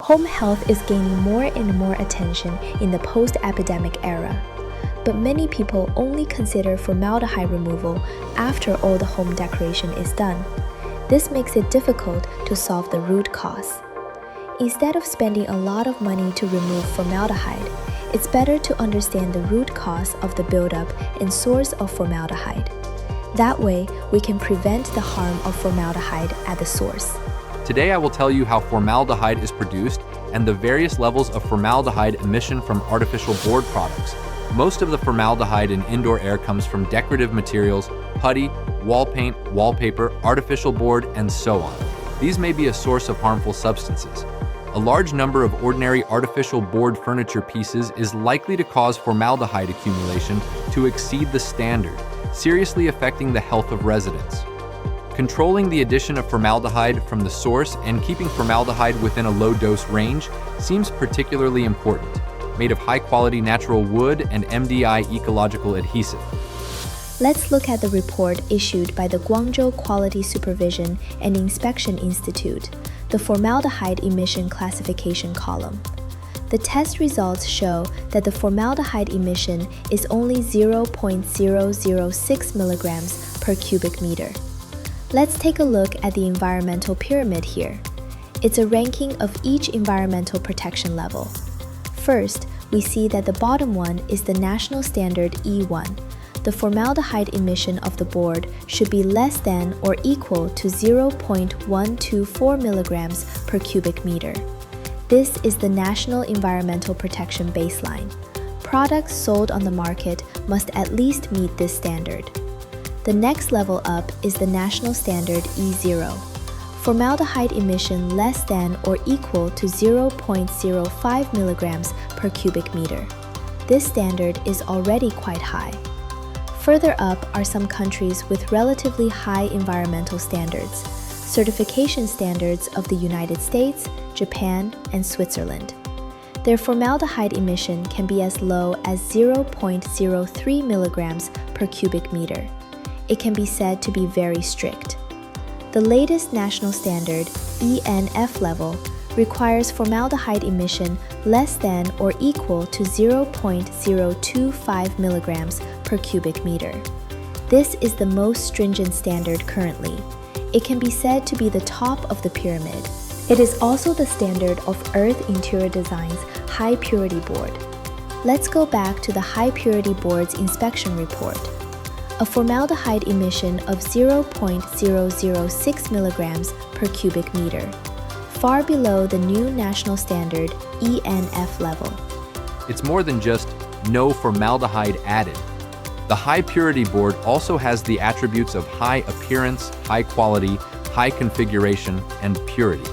Home health is gaining more and more attention in the post-epidemic era, but many people only consider formaldehyde removal after all the home decoration is done. This makes it difficult to solve the root cause. Instead of spending a lot of money to remove formaldehyde, it's better to understand the root cause of the buildup and source of formaldehyde. That way, we can prevent the harm of formaldehyde at the source. Today I will tell you how formaldehyde is produced and the various levels of formaldehyde emission from artificial board products. Most of the formaldehyde in indoor air comes from decorative materials, putty, wall paint, wallpaper, artificial board, and so on. These may be a source of harmful substances. A large number of ordinary artificial board furniture pieces is likely to cause formaldehyde accumulation to exceed the standard, seriously affecting the health of residents. Controlling the addition of formaldehyde from the source and keeping formaldehyde within a low dose range seems particularly important. Made of high-quality natural wood and MDI ecological adhesive. Let's look at the report issued by the Guangzhou Quality Supervision and Inspection Institute, the formaldehyde emission classification column. The test results show that the formaldehyde emission is only 0.006 milligrams per cubic meter. Let's take a look at the environmental pyramid here. It's a ranking of each environmental protection level. First, we see that the bottom one is the national standard E1. The formaldehyde emission of the board should be less than or equal to 0.124 milligrams per cubic meter. This is the National Environmental Protection Baseline. Products sold on the market must at least meet this standard. The next level up is the national standard E0. Formaldehyde emission less than or equal to 0.05 milligrams per cubic meter. This standard is already quite high. Further up are some countries with relatively high environmental standards, certification standards of the United States, Japan, and Switzerland. Their formaldehyde emission can be as low as 0.03 milligrams per cubic meter. It can be said to be very strict. The latest national standard, ENF level, requires formaldehyde emission less than or equal to 0.025 milligrams per cubic meter. This is the most stringent standard currently. It can be said to be the top of the pyramid. It is also the standard of Earth Interior Design's High Purity Board. Let's go back to the High Purity Board's inspection report. A formaldehyde emission of 0.006 milligrams per cubic meter, far below the new national standard ENF level. It's more than just no formaldehyde added. The High Purity Board also has the attributes of high appearance, high quality, high configuration, and purity.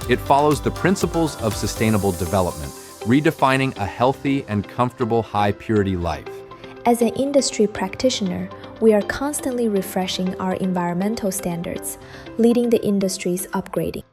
It follows the principles of sustainable development, redefining a healthy and comfortable high purity life. As an industry practitioner, we are constantly refreshing our environmental standards, leading the industry's upgrading.